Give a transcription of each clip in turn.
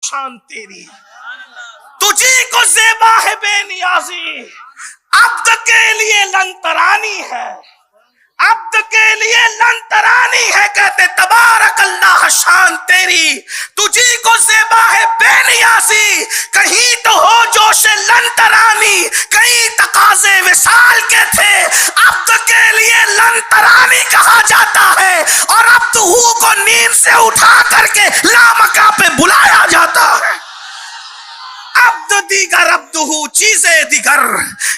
شان تیری، تجھی کو زیبا ہے بے نیازی، عبد کے لیے لن ترانی ہے، عبد کے لیے لن ترانی ہے، کہتے تبارک اللہ شان تیری، تجھی کو زیبا ہے بے نیازی، کہیں تو ہو جوش لن ترانی، کہیں تقاضے وصال کے تھے، عبد کے لیے لن ترانی کہا جاتا ہے، اور عبد کو نیند سے اٹھا کر کے لامکاں پہ بلایا جاتا ہے۔ عبد دیگر عبدہو چیزیں دیگر،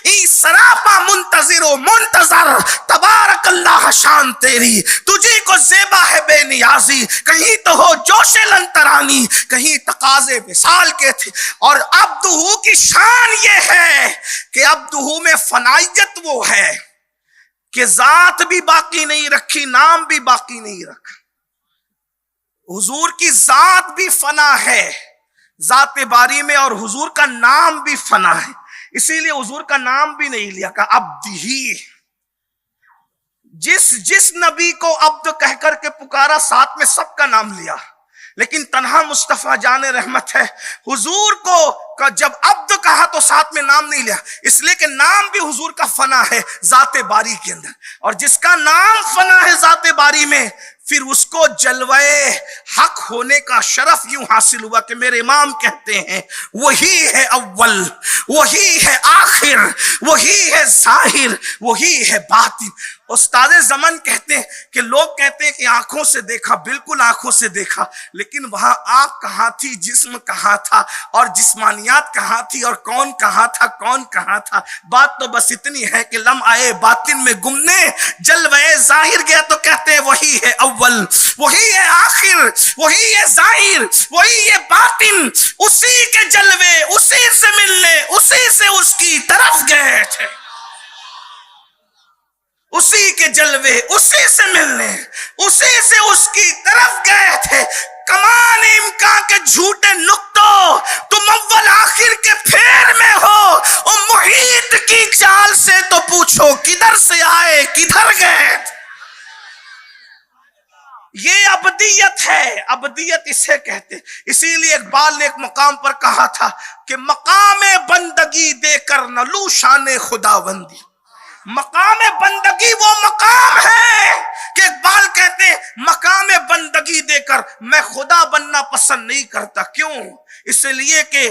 ای سراپا منتظر و منتظر، تبارک اللہ شان تیری، تجھی کو زیبا ہے بے نیازی، کہیں تو ہو جوش لن ترانی، کہیں تقاضے وصال کے تھے۔ اور عبدہو کی شان یہ ہے کہ عبدہو میں فنائیت وہ ہے کہ ذات بھی باقی نہیں رکھی، نام بھی باقی نہیں رکھا۔ حضور کی ذات بھی فنا ہے ذات باری میں، اور حضور کا نام بھی فنا ہے، اسی لیے حضور کا نام بھی نہیں لیا، کہا عبدہی۔ جس نبی کو عبد کہہ کر کے پکارا، ساتھ میں سب کا نام لیا، لیکن تنہا مصطفیٰ جان رحمت ہے، حضور کو جب عبد کہا تو ساتھ میں نام نہیں لیا، اس لیے کہ نام بھی حضور کا فنا ہے ذات باری کے اندر، اور جس کا نام فنا ہے ذات باری میں، پھر اس کو جلوہ حق ہونے کا شرف یوں حاصل ہوا کہ میرے امام کہتے ہیں وہی ہے اول، وہی ہے آخر، وہی ہے ظاہر، وہی ہے باطن۔ استاد زمن کہتے ہیں کہ لوگ کہتے ہیں کہ آنکھوں سے دیکھا، بالکل آنکھوں سے دیکھا، لیکن وہاں آنکھ کہاں تھی، جسم کہاں تھا، اور جسمانیات کہاں تھی، اور کون کہاں تھا، کون کہاں تھا؟ بات تو بس اتنی ہے کہ لمحہ باطن میں گمنے جلوہ ظاہر گیا تو کہتے ہیں وہی ہے اول، وہی ہے آخر، وہی ہے ظاہر، وہی ہے باطن، اسی کے جلوے اسی سے ملنے، اسی سے اس کی طرف گئے تھے، اسی کے جلوے اسی سے ملنے، اسی سے اس کی طرف گئے تھے۔ کمان امکان کے جھوٹے نقطوں، تم اول آخر کے پھیر میں ہو، اور محیط کی چال سے تو پوچھو کدھر سے آئے کدھر گئے۔ یہ ابدیت ہے، ابدیت اسے کہتے، اسی لیے اقبال نے ایک مقام پر کہا تھا کہ مقام بندگی دے کر نہ لوں شان خداوندی۔ مقام بندگی وہ مقام ہے کہ اقبال کہتے ہیں مقام بندگی دے کر میں خدا بننا پسند نہیں کرتا۔ کیوں؟ اس لیے کہ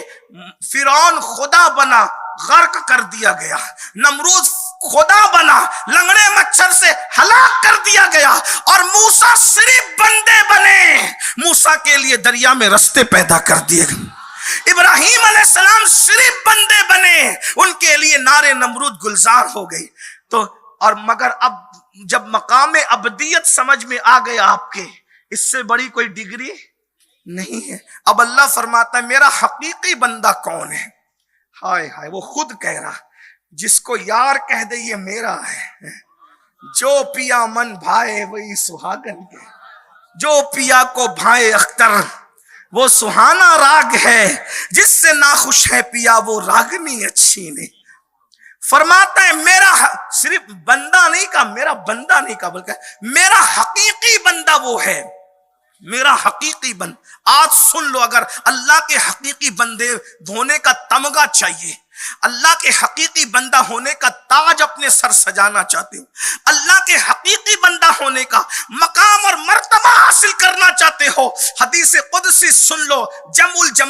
فرعون خدا بنا، غرق کر دیا گیا، نمرود خدا بنا، لنگڑے مچھر سے ہلاک کر دیا گیا، اور موسیٰ صرف بندے بنے، موسیٰ کے لیے دریا میں رستے پیدا کر دیے گئے۔ ابراہیم علیہ السلام صرف بندے بنے، ان کے لیے نارے نمرود گلزار ہو گئی۔ تو اور مگر اب جب مقام ابدیت سمجھ میں آ گیا آپ کے، اس سے بڑی کوئی ڈگری نہیں ہے۔ اب اللہ فرماتا ہے میرا حقیقی بندہ کون ہے؟ ہائے ہائے، وہ خود کہہ رہا، جس کو یار کہہ دے یہ میرا ہے، جو پیا من بھائے وہی سہاگن کے، جو پیا کو بھائے اختر وہ سہانا راگ ہے، جس سے ناخوش ہے پیا وہ راگنی اچھی نہیں۔ فرماتا ہے میرا صرف بندہ نہیں کہا، میرا بندہ نہیں کہا، بلکہ میرا حقیقی بندہ وہ ہے، میرا حقیقی بند۔ آج سن لو، اگر اللہ کے حقیقی بندے ہونے کا تمغہ چاہیے، اللہ کے حقیقی بندہ ہونے کا تاج اپنے سر سجانا چاہتے ہو، اللہ کے حقیقی بندہ ہونے کا مقام اور مرتبہ حاصل کرنا چاہتے ہو، حدیث قدسی سن لو، جمع الجمع